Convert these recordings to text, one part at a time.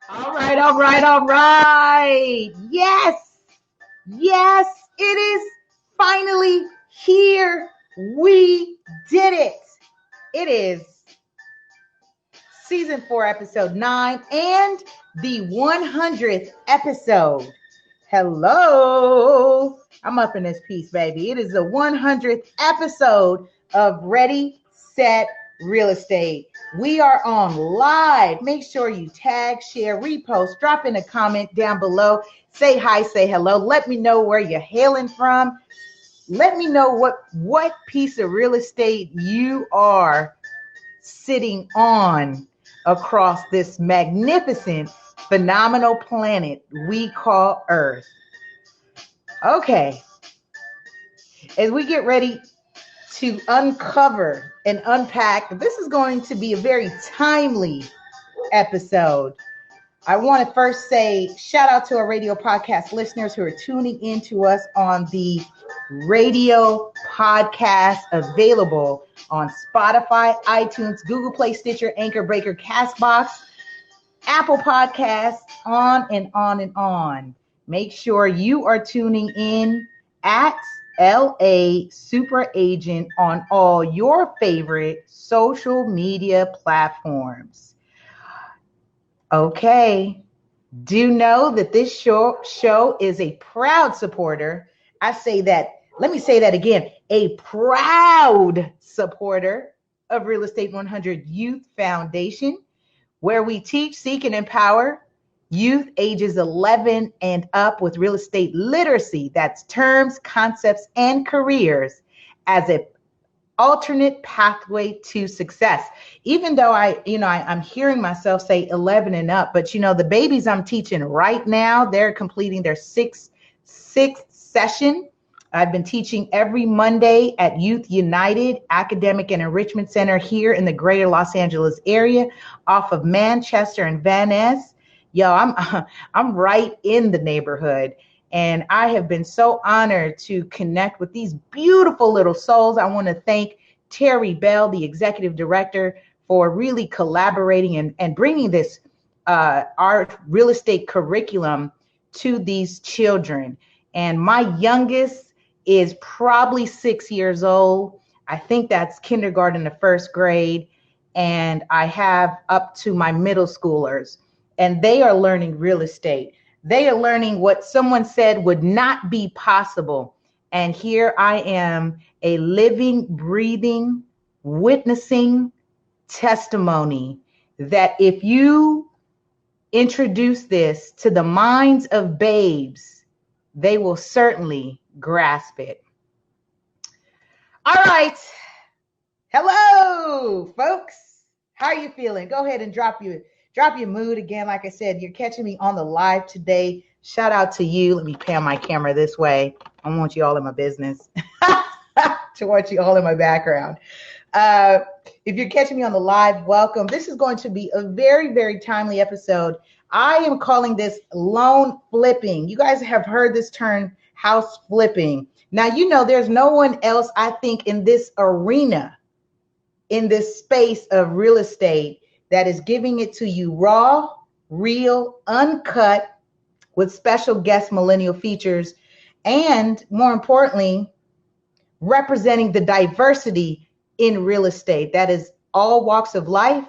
All right, all right, all right. Yes, it is finally here. We did it. It is season 4, episode 9, and the 100th episode. Hello. I'm up in this piece, baby. It is the 100th episode of Ready, Set, Real Estate. We are on live. Make sure you tag, share, repost, drop in a comment down below. Say hi, say hello. Let me know where you're hailing from. Let me know what piece of real estate you are sitting on across this magnificent, phenomenal planet we call Earth. Okay, as we get ready to uncover and unpack, this is going to be a very timely episode. I want to first say shout out to our radio podcast listeners who are tuning in to us on the radio podcast available on Spotify, iTunes, Google Play, Stitcher, Anchor Breaker, Castbox, Apple Podcasts, on and on and on. Make sure you are tuning in at LA Super Agent on all your favorite social media platforms. Okay, do know that this show is a proud supporter. Let me say that again, a proud supporter of Real Estate 100 Youth Foundation, where we teach, seek, and empower youth ages 11 and up with real estate literacy. That's terms, concepts, and careers as an alternate pathway to success. Even though I'm hearing myself say 11 and up, but the babies I'm teaching right now, they're completing their sixth session. I've been teaching every Monday at Youth United Academic and Enrichment Center here in the greater Los Angeles area off of Manchester and Van Ness. I'm right in the neighborhood. And I have been so honored to connect with these beautiful little souls. I want to thank Terry Bell, the executive director, for really collaborating and bringing this our real estate curriculum to these children. And my youngest is probably 6 years old. I think that's kindergarten to first grade. And I have up to my middle schoolers, and they are learning real estate. They are learning what someone said would not be possible. And here I am, a living, breathing, witnessing testimony that if you introduce this to the minds of babes, they will certainly grasp it. All right. Hello, folks. How are you feeling? Go ahead and drop your mood again. Like I said, you're catching me on the live today. Shout out to you. Let me pan my camera this way. I don't want you all in my business. To want you all in my background. If you're catching me on the live, welcome. This is going to be a very, very timely episode. I am calling this loan flipping. You guys have heard this term, house flipping. Now, there's no one else, I think, in this arena, in this space of real estate, that is giving it to you raw, real, uncut, with special guest millennial features, and more importantly, representing the diversity in real estate. That is all walks of life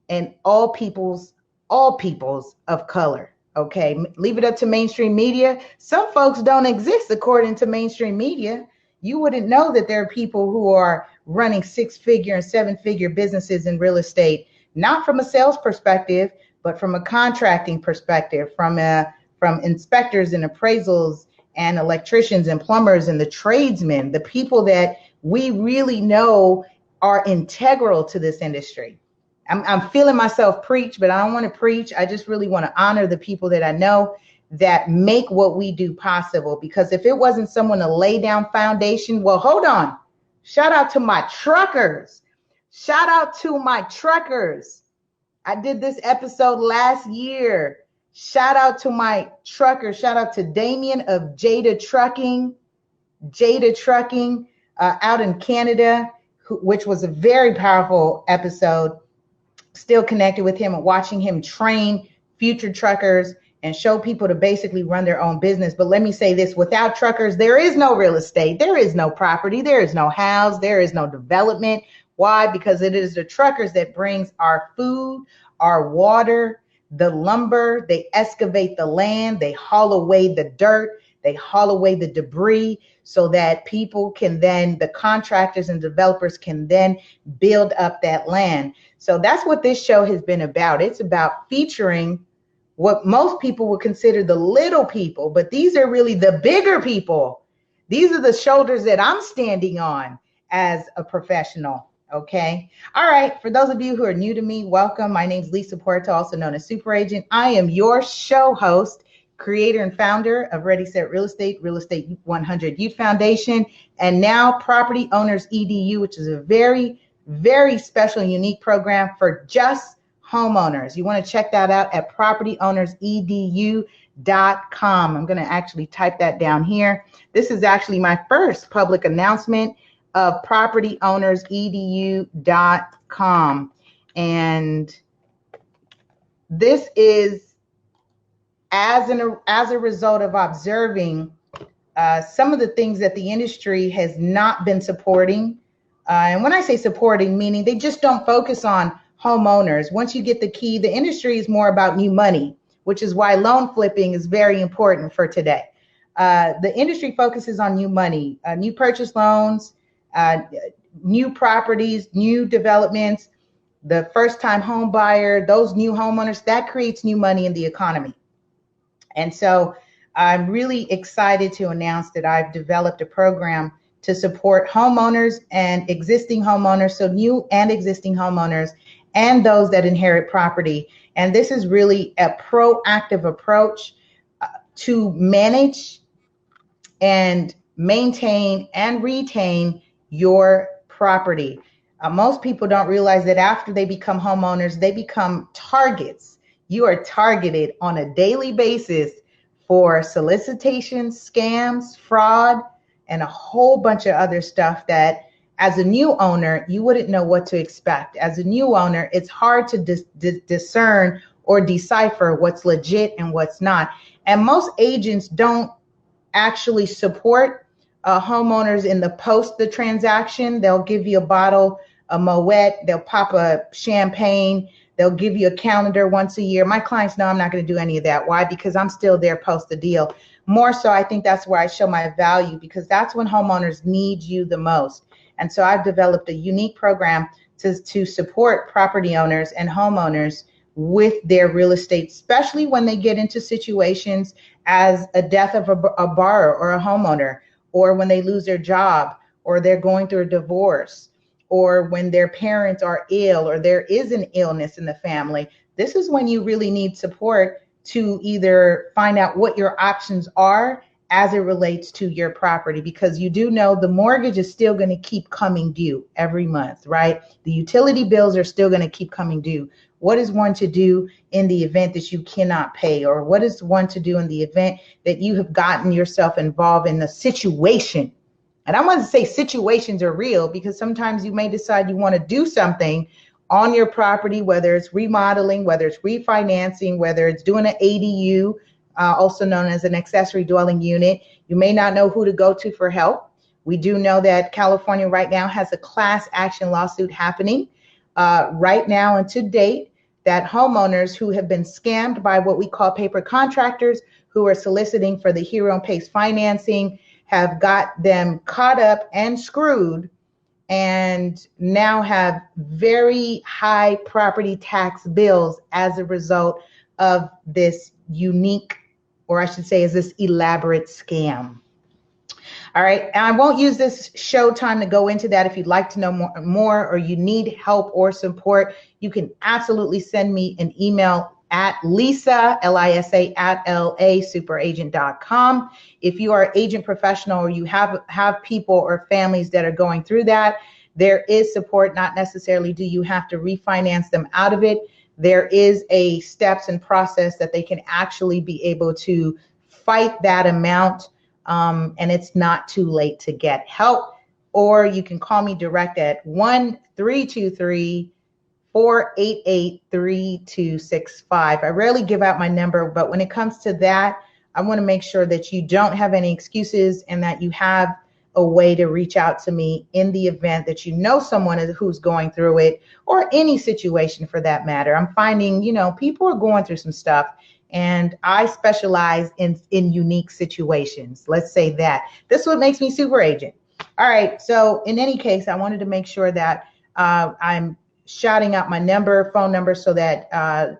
and all peoples of color. Okay, leave it up to mainstream media. Some folks don't exist according to mainstream media. You wouldn't know that there are people who are running 6-figure and 7-figure businesses in real estate, not from a sales perspective, but from a contracting perspective, from inspectors and appraisals and electricians and plumbers and the tradesmen, the people that we really know are integral to this industry. I'm feeling myself preach, but I don't want to preach. I just really want to honor the people that I know that make what we do possible. Because if it wasn't someone to lay down foundation, well, hold on. Shout out to my truckers. Shout out to my truckers. I did this episode last year. Shout out to my truckers. Shout out to Damien of Jada Trucking out in Canada, which was a very powerful episode. Still connected with him and watching him train future truckers and show people to basically run their own business. But let me say this, without truckers, there is no real estate, there is no property, there is no house, there is no development. Why? Because it is the truckers that brings our food, our water, the lumber, they excavate the land, they haul away the dirt, they haul away the debris so that people can then, the contractors and developers can then build up that land. So that's what this show has been about. It's about featuring what most people would consider the little people, but these are really the bigger people. These are the shoulders that I'm standing on as a professional. Okay. All right. For those of you who are new to me, welcome. My name is Lisa Puerto, also known as Super Agent. I am your show host, creator and founder of Ready, Set, Real Estate 100 Youth Foundation, and now Property Owners Edu, which is a very, very special and unique program for just homeowners. You want to check that out at propertyownersedu.com. I'm going to actually type that down here. This is actually my first public announcement of propertyownersedu.com. And this is as a result of observing some of the things that the industry has not been supporting. And when I say supporting, meaning they just don't focus on homeowners. Once you get the key, the industry is more about new money, which is why loan flipping is very important for today. The industry focuses on new money, new purchase loans, new properties, new developments, the first-time home buyer, those new homeowners, that creates new money in the economy. And so I'm really excited to announce that I've developed a program to support homeowners and existing homeowners, so new and existing homeowners, and those that inherit property. And this is really a proactive approach to manage and maintain and retain your property. Most people don't realize that after they become homeowners, they become targets. You are targeted on a daily basis for solicitations, scams, fraud, and a whole bunch of other stuff that as a new owner, you wouldn't know what to expect. As a new owner, it's hard to discern or decipher what's legit and what's not. And most agents don't actually support homeowners in the post the transaction. They'll give you a bottle of Moet, they'll pop a champagne, they'll give you a calendar once a year. My clients know I'm not going to do any of that. Why? Because I'm still there post the deal. More so, I think that's where I show my value, because that's when homeowners need you the most. And so I've developed a unique program to support property owners and homeowners with their real estate, especially when they get into situations as a death of a borrower or a homeowner, or when they lose their job, or they're going through a divorce, or when their parents are ill, or there is an illness in the family. This is when you really need support to either find out what your options are as it relates to your property, because you do know the mortgage is still going to keep coming due every month, right? The utility bills are still going to keep coming due. What is one to do in the event that you cannot pay? Or what is one to do in the event that you have gotten yourself involved in a situation? And I want to say situations are real, because sometimes you may decide you want to do something on your property, whether it's remodeling, whether it's refinancing, whether it's doing an ADU, also known as an accessory dwelling unit. You may not know who to go to for help. We do know that California right now has a class action lawsuit happening right now and to date, that homeowners who have been scammed by what we call paper contractors who are soliciting for the hero and pace financing have got them caught up and screwed, and now have very high property tax bills as a result of this unique, or I should say, is this elaborate scam. All right, and I won't use this show time to go into that. If you'd like to know more or you need help or support, you can absolutely send me an email at Lisa, Lisa, at LASuperagent.com. If you are an agent professional or you have people or families that are going through that, there is support. Not necessarily do you have to refinance them out of it. There is a steps and process that they can actually be able to fight that amount. And it's not too late to get help. Or you can call me direct at 1-323-5 488-3265. I rarely give out my number, but when it comes to that, I want to make sure that you don't have any excuses and that you have a way to reach out to me in the event that you know someone who's going through it, or any situation for that matter. I'm finding, people are going through some stuff, and I specialize in unique situations. Let's say that. This is what makes me super agent. All right. So in any case, I wanted to make sure that I'm shouting out my phone number, so that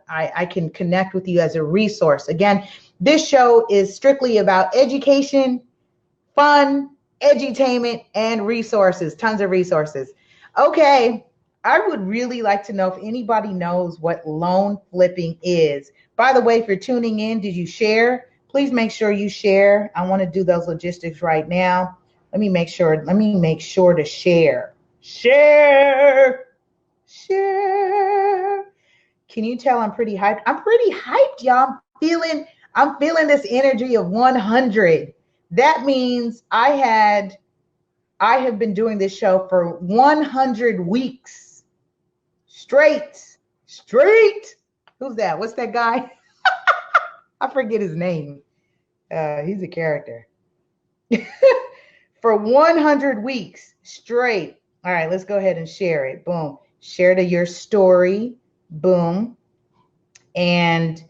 I can connect with you as a resource. Again, this show is strictly about education, fun, edutainment, and resources, tons of resources. Okay, I would really like to know if anybody knows what loan flipping is. By the way, if you're tuning in, did you share? Please make sure you share. I want to do those logistics right now. Let me make sure to share. Share. Can you tell I'm pretty hyped? I'm pretty hyped, y'all. I'm feeling this energy of 100. That means I have been doing this show for 100 weeks straight. Who's that? What's that guy? I forget his name. He's a character. For 100 weeks straight. All right, let's go ahead and share it. Boom. Share to your story. Boom. And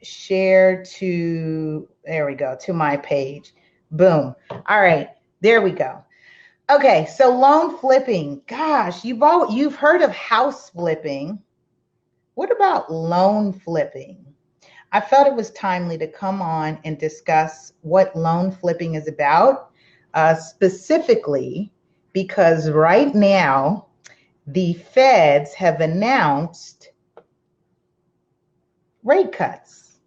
share to, there we go, to my page. Boom. All right, there we go. Okay, so loan flipping. Gosh, you've heard of house flipping. What about loan flipping? I felt it was timely to come on and discuss what loan flipping is about, specifically because right now the feds have announced rate cuts,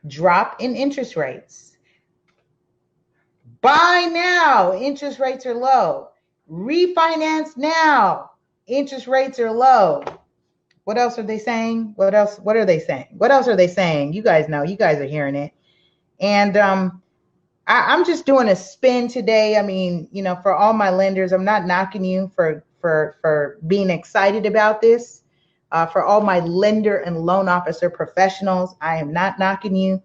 drop in interest rates. Buy now, interest rates are low. Refinance now, interest rates are low. What else are they saying? What are they saying? You guys know, you guys are hearing it. And I'm just doing a spin today. I mean, for all my lenders, I'm not knocking you for being excited about this. For all my lender and loan officer professionals, I am not knocking you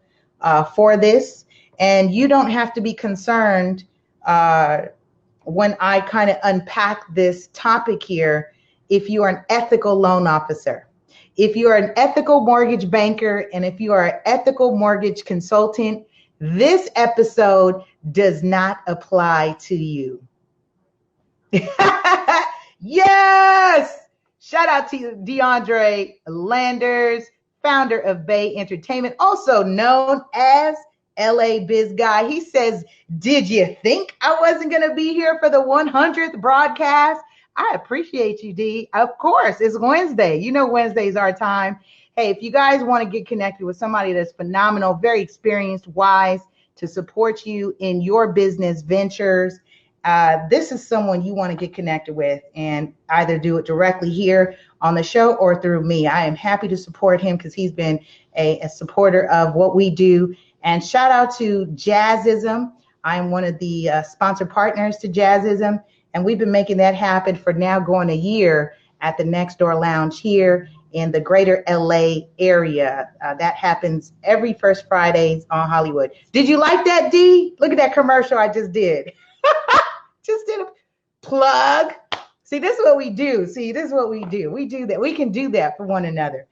for this. And you don't have to be concerned when I kind of unpack this topic here. If you are an ethical loan officer, if you are an ethical mortgage banker, and if you are an ethical mortgage consultant, this episode does not apply to you. Yes! Shout out to DeAndre Landers, founder of Bay Entertainment, also known as LA Biz Guy. He says, did you think I wasn't going to be here for the 100th broadcast? I appreciate you, D. Of course, it's Wednesday. Wednesday's our time. Hey, if you guys want to get connected with somebody that's phenomenal, very experienced, wise, to support you in your business ventures, this is someone you want to get connected with, and either do it directly here on the show or through me. I am happy to support him because he's been a supporter of what we do. And shout out to Jazzism. I'm one of the sponsor partners to Jazzism, and we've been making that happen for now going a year at the Next Door Lounge here in the greater LA area. That happens every first Fridays on Hollywood. Did you like that, D? Look at that commercial I just did. Just did a plug. See, this is what we do. We do that. We can do that for one another.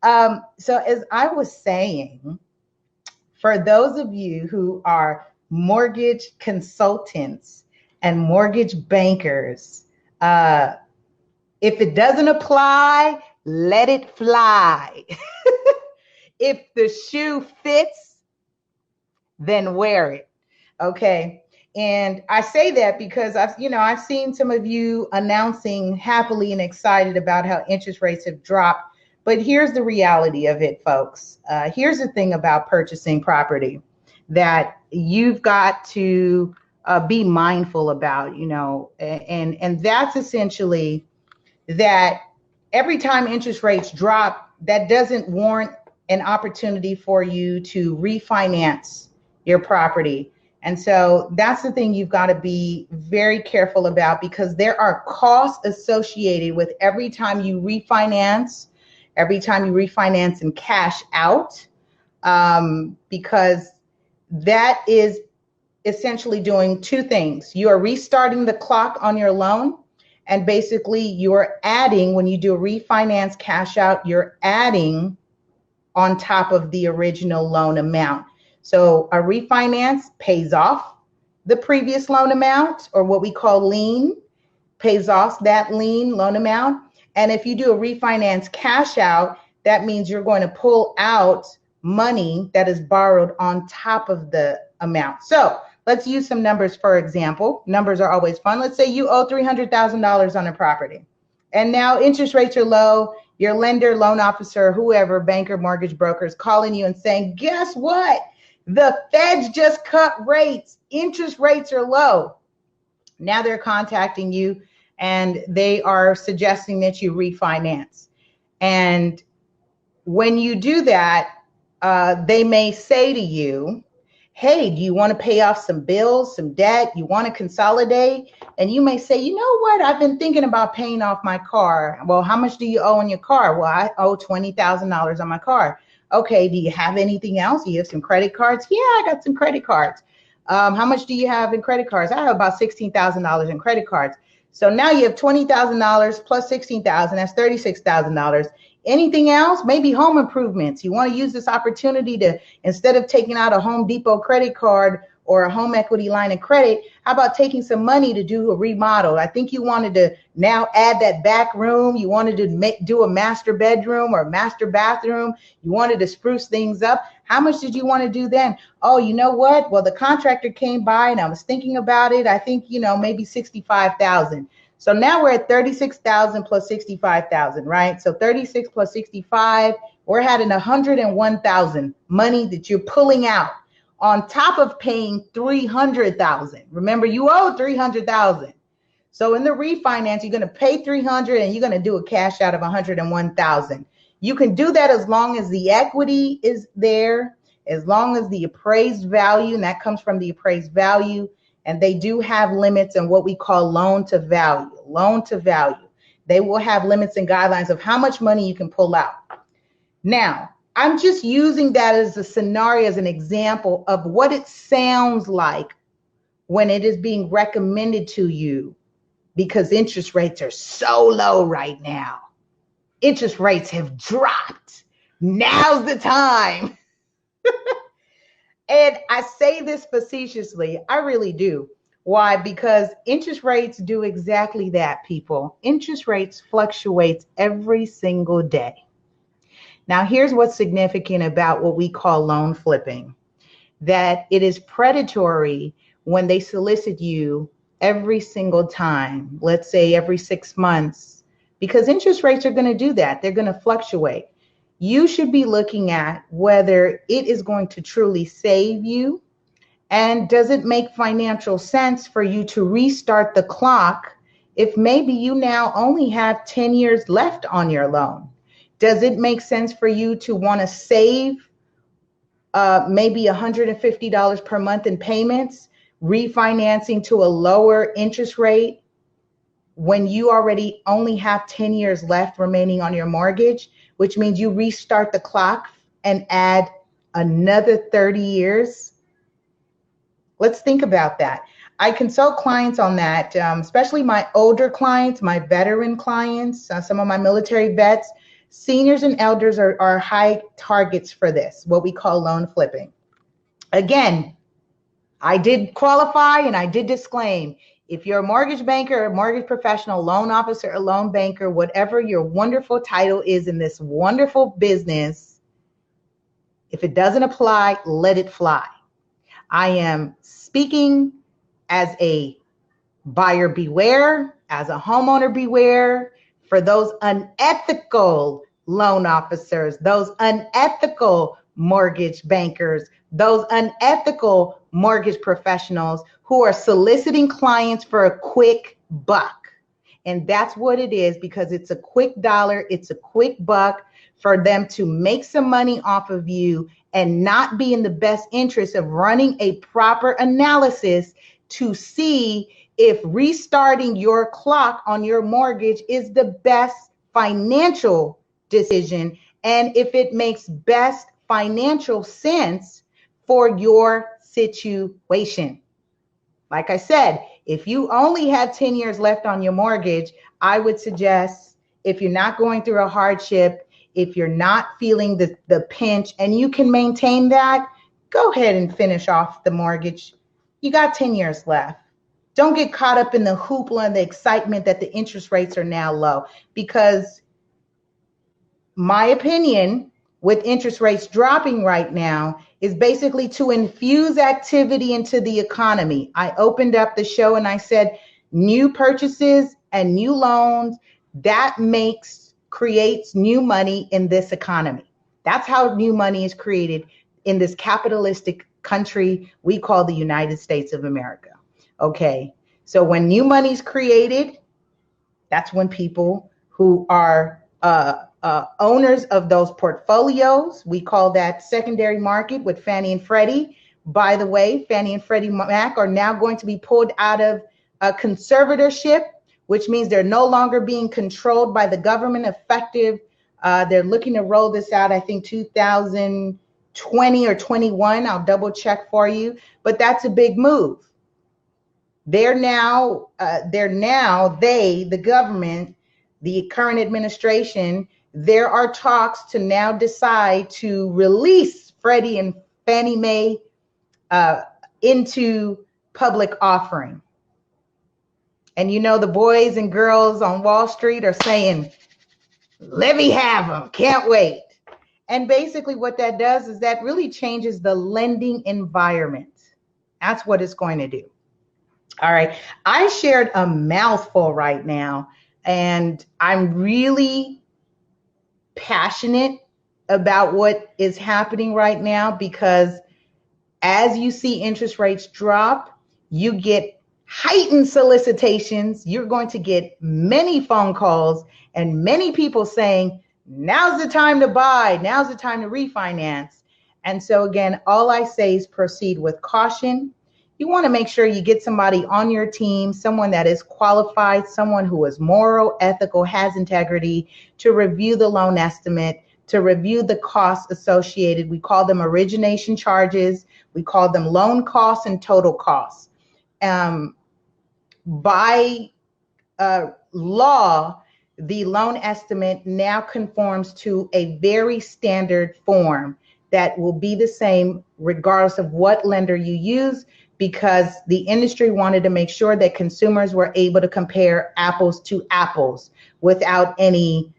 So as I was saying, for those of you who are mortgage consultants and mortgage bankers, if it doesn't apply, let it fly. If the shoe fits, then wear it. Okay. And I say that because I've seen some of you announcing happily and excited about how interest rates have dropped. But here's the reality of it, folks. Here's the thing about purchasing property that you've got to be mindful about, and that's essentially that every time interest rates drop, that doesn't warrant an opportunity for you to refinance your property And so that's the thing you've got to be very careful about, because there are costs associated with every time you refinance and cash out, because that is essentially doing two things. You are restarting the clock on your loan, and basically you're adding, when you do a refinance cash out, you're adding on top of the original loan amount. So a refinance pays off the previous loan amount, or what we call lien, pays off that lien loan amount. And if you do a refinance cash out, that means you're going to pull out money that is borrowed on top of the amount. So let's use some numbers, for example. Numbers are always fun. Let's say you owe $300,000 on a property, and now interest rates are low. Your lender, loan officer, whoever, banker, mortgage broker is calling you and saying, guess what? The feds just cut rates. Interest rates are low. Now they're contacting you and they are suggesting that you refinance. And when you do that, they may say to you, hey, do you want to pay off some bills, some debt? You want to consolidate? And you may say, you know what? I've been thinking about paying off my car. Well, how much do you owe on your car? Well, I owe $20,000 on my car. Okay, do you have anything else? Do you have some credit cards? Yeah, I got some credit cards. How much do you have in credit cards? I have about $16,000 in credit cards. So now you have $20,000 plus $16,000, that's $36,000. Anything else? Maybe home improvements. You want to use this opportunity to, instead of taking out a Home Depot credit card or a home equity line of credit, how about taking some money to do a remodel? I think you wanted to now add that back room. You wanted to do a master bedroom or a master bathroom. You wanted to spruce things up. How much did you want to do then? Oh, you know what? Well, the contractor came by and I was thinking about it. I think, maybe $65,000. So now we're at $36,000 plus $65,000, right? So 36 plus 65, we're having $101,000 money that you're pulling out on top of paying $300,000. Remember, you owe $300,000. So in the refinance, you're going to pay $300,000 and you're going to do a cash out of $101,000. You can do that as long as the equity is there, as long as the appraised value, and that comes from the appraised value. And they do have limits on what we call loan to value. Loan to value. They will have limits and guidelines of how much money you can pull out. Now, I'm just using that as a scenario, as an example of what it sounds like when it is being recommended to you, because interest rates are so low right now. Interest rates have dropped. Now's the time. And I say this facetiously, I really do. Why? Because interest rates do exactly that, people. Interest rates fluctuate every single day. Now, here's what's significant about what we call loan flipping, that it is predatory when they solicit you every single time, let's say every 6 months, because interest rates are going to do that. They're going to fluctuate. You should be looking at whether it is going to truly save you, and does it make financial sense for you to restart the clock if maybe you now only have 10 years left on your loan? Does it make sense for you to want to save maybe $150 per month in payments, refinancing to a lower interest rate when you already only have 10 years left remaining on your mortgage, which means you restart the clock and add another 30 years? Let's think about that. I consult clients on that, especially my older clients, my veteran clients, some of my military vets. Seniors and elders are high targets for this, what we call loan flipping. Again, I did qualify and I did disclaim, if you're a mortgage banker, a mortgage professional, loan officer, a loan banker, whatever your wonderful title is in this wonderful business, if it doesn't apply, let it fly. I am speaking as a buyer beware, as a homeowner beware, for those unethical loan officers, those unethical mortgage bankers, those unethical mortgage professionals who are soliciting clients for a quick buck. And that's what it is, because it's a quick dollar, it's a quick buck for them to make some money off of you and not be in the best interest of running a proper analysis to see if restarting your clock on your mortgage is the best financial decision and if it makes best financial sense for your situation. Like I said, if you only have 10 years left on your mortgage, I would suggest, if you're not going through a hardship, if you're not feeling the pinch and you can maintain that, go ahead and finish off the mortgage. You got 10 years left. Don't get caught up in the hoopla and the excitement that the interest rates are now low, because my opinion with interest rates dropping right now is basically to infuse activity into the economy. I opened up the show and I said, new purchases and new loans, that creates new money in this economy. That's how new money is created in this capitalistic country we call the United States of America. Okay, so when new money is created, that's when people who are owners of those portfolios, we call that secondary market with Fannie and Freddie. By the way, Fannie and Freddie Mac are now going to be pulled out of a conservatorship, which means they're no longer being controlled by the government effective. They're looking to roll this out, I think 2020 or 21. I'll double check for you, but that's a big move. The government, the current administration, there are talks to now decide to release Freddie and Fannie Mae into public offering. And you know, the boys and girls on Wall Street are saying, let me have them, can't wait. And basically what that does is that really changes the lending environment. That's what it's going to do. All right, I shared a mouthful right now, and I'm really passionate about what is happening right now, because as you see interest rates drop, you get heightened solicitations. You're going to get many phone calls and many people saying, now's the time to buy, now's the time to refinance. And so again, all I say is proceed with caution. You want to make sure you get somebody on your team, someone that is qualified, someone who is moral, ethical, has integrity, to review the loan estimate, to review the costs associated. We call them origination charges. We call them loan costs and total costs. By law, the loan estimate now conforms to a very standard form that will be the same regardless of what lender you use, because the industry wanted to make sure that consumers were able to compare apples to apples without any,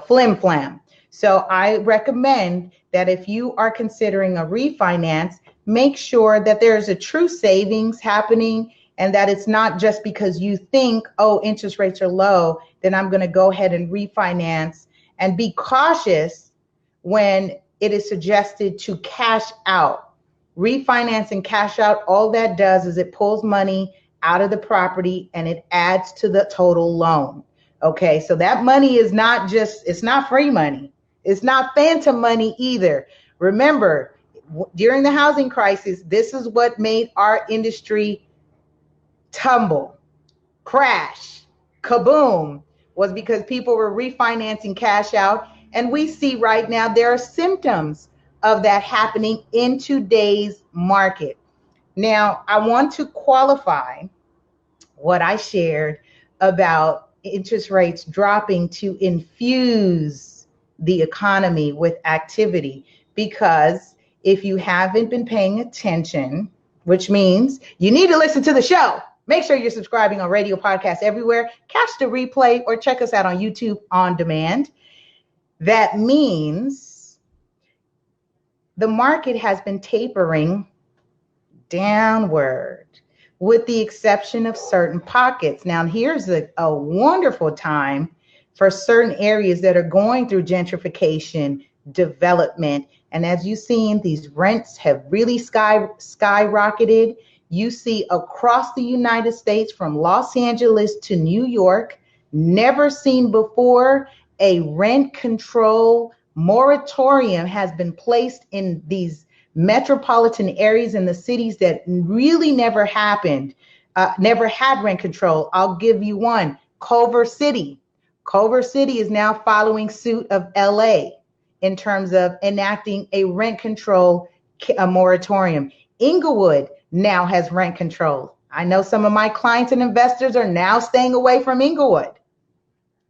flim flam. So I recommend that if you are considering a refinance, make sure that there's a true savings happening and that it's not just because you think, oh, interest rates are low, then I'm going to go ahead and refinance. And be cautious when it is suggested to cash out. Refinance and cash out, all that does is it pulls money out of the property and it adds to the total loan. Okay, so that money is it's not free money. It's not phantom money either. Remember, during the housing crisis, this is what made our industry tumble, crash, kaboom, was because people were refinancing cash out. And we see right now there are symptoms of that happening in today's market. Now, I want to qualify what I shared about interest rates dropping to infuse the economy with activity, because if you haven't been paying attention, which means you need to listen to the show, make sure you're subscribing on radio, podcast, everywhere, catch the replay, or check us out on YouTube on demand. That means the market has been tapering downward, with the exception of certain pockets. Now, here's a wonderful time for certain areas that are going through gentrification, development. And as you've seen, these rents have really skyrocketed. You see across the United States, from Los Angeles to New York, never seen before, a rent control moratorium has been placed in these metropolitan areas in the cities that really never happened, never had rent control. I'll give you one, Culver City. Culver City is now following suit of LA in terms of enacting a rent control moratorium. Inglewood now has rent control. I know some of my clients and investors are now staying away from Inglewood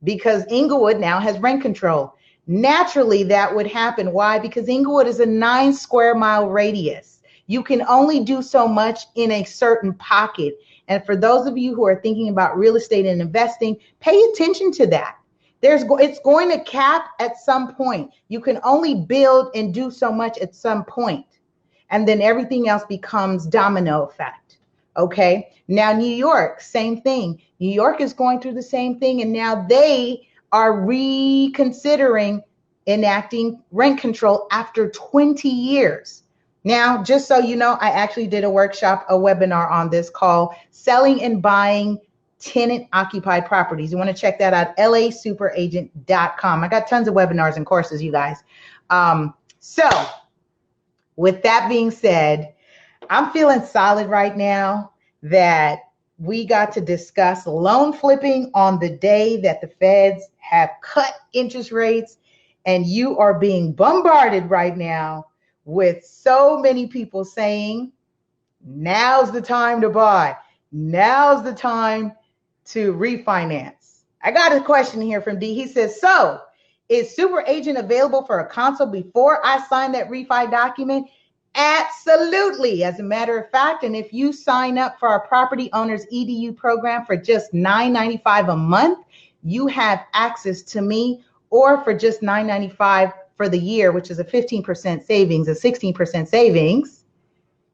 because Inglewood now has rent control. Naturally, that would happen. Why? Because Inglewood is a 9 square mile radius. You can only do so much in a certain pocket. And for those of you who are thinking about real estate and investing, pay attention to that. It's going to cap at some point. You can only build and do so much at some point. And then everything else becomes domino effect. Okay. Now, New York, same thing. New York is going through the same thing. And now they are reconsidering enacting rent control after 20 years. Now, just so you know, I actually did a webinar on this called Selling and Buying Tenant Occupied Properties. You want to check that out, lasuperagent.com. I got tons of webinars and courses, you guys. So with that being said, I'm feeling solid right now that we got to discuss loan flipping on the day that the feds have cut interest rates, and you are being bombarded right now with so many people saying, now's the time to buy. Now's the time to refinance. I got a question here from D. He says, so is Super Agent available for a consult before I sign that refi document? Absolutely. As a matter of fact, and if you sign up for our Property Owners Edu program for just $9.95 a month, you have access to me, or for just $9.95 for the year, which is a 15% savings, a 16% savings,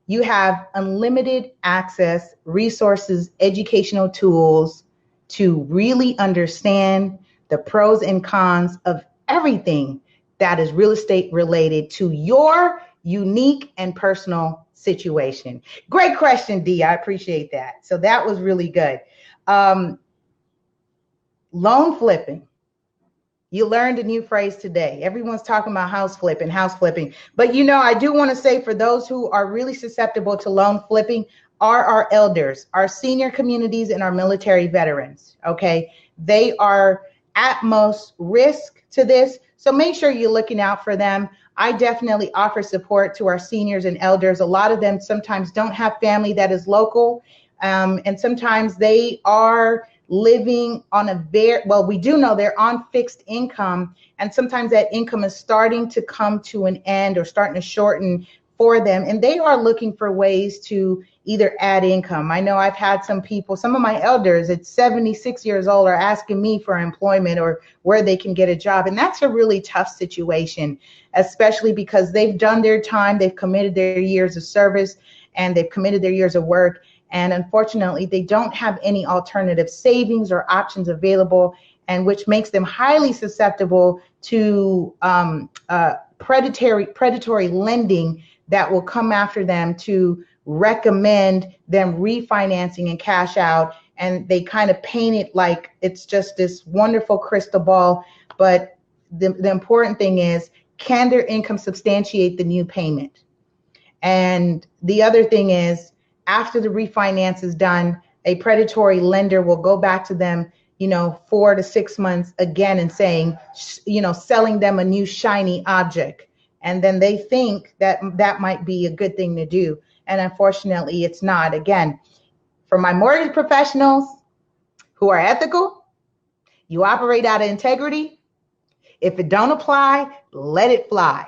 you have unlimited access, resources, educational tools to really understand the pros and cons of everything that is real estate related to your unique and personal situation. Great question, D. I appreciate that. So that was really good. Loan flipping. You learned a new phrase today. Everyone's talking about house flipping. But you know, I do want to say for those who are really susceptible to loan flipping are our elders, our senior communities, and our military veterans. Okay. They are at most risk to this. So make sure you're looking out for them. I definitely offer support to our seniors and elders. A lot of them sometimes don't have family that is local. And sometimes they are living on we do know they're on fixed income. And sometimes that income is starting to come to an end or starting to shorten for them. And they are looking for ways to either add income. I know I've had some people, some of my elders at 76 years old are asking me for employment or where they can get a job. And that's a really tough situation, especially because they've done their time, they've committed their years of service, and they've committed their years of work. And unfortunately, they don't have any alternative savings or options available, and which makes them highly susceptible to predatory lending that will come after them to recommend them refinancing and cash out. And they kind of paint it like it's just this wonderful crystal ball. But the important thing is, can their income substantiate the new payment? And the other thing is, after the refinance is done, a predatory lender will go back to them, 4 to 6 months again and saying, selling them a new shiny object. And then they think that that might be a good thing to do. And unfortunately, it's not. Again, for my mortgage professionals who are ethical, you operate out of integrity. If it don't apply, let it fly.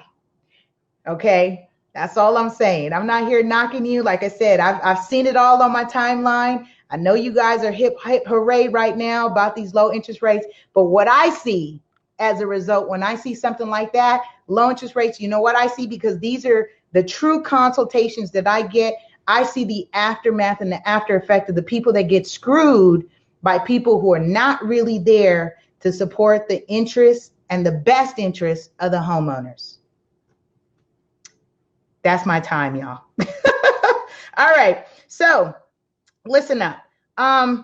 Okay? That's all I'm saying. I'm not here knocking you. Like I said, I've seen it all on my timeline. I know you guys are hip hooray right now about these low interest rates. But what I see as a result, when I see something like that, low interest rates, you know what I see? Because these are the true consultations that I get. I see the aftermath and the after effect of the people that get screwed by people who are not really there to support the interests and the best interests of the homeowners. That's my time, y'all. All right. So listen up. I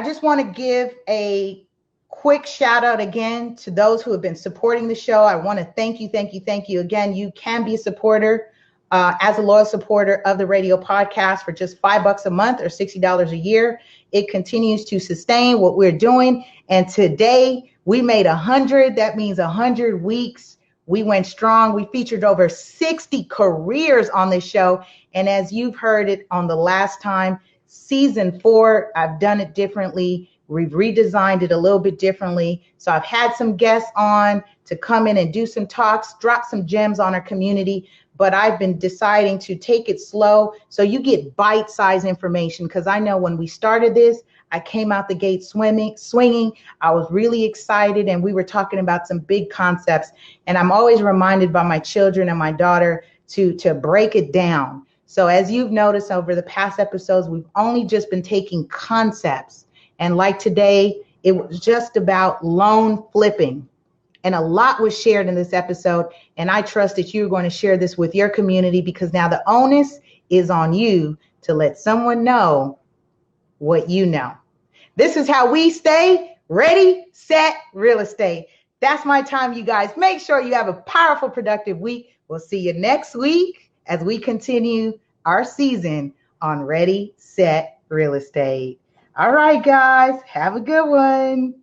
just want to give a Quick shout out again to those who have been supporting the show. I want to thank you, thank you, thank you. Again, you can be a supporter as a loyal supporter of the radio podcast for just $5 a month or $60 a year. It continues to sustain what we're doing. And today we made 100. That means 100 weeks. We went strong. We featured over 60 careers on this show. And as you've heard it on the last time, season 4, I've done it differently. We've redesigned it a little bit differently. So I've had some guests on to come in and do some talks, drop some gems on our community. But I've been deciding to take it slow so you get bite-sized information, because I know when we started this, I came out the gate swinging. I was really excited, and we were talking about some big concepts. And I'm always reminded by my children and my daughter to break it down. So as you've noticed over the past episodes, we've only just been taking concepts. And like today, it was just about loan flipping. And a lot was shared in this episode. And I trust that you're going to share this with your community, because now the onus is on you to let someone know what you know. This is how we stay ready, set, real estate. That's my time, you guys. Make sure you have a powerful, productive week. We'll see you next week as we continue our season on Ready, Set, Real Estate. All right, guys, have a good one.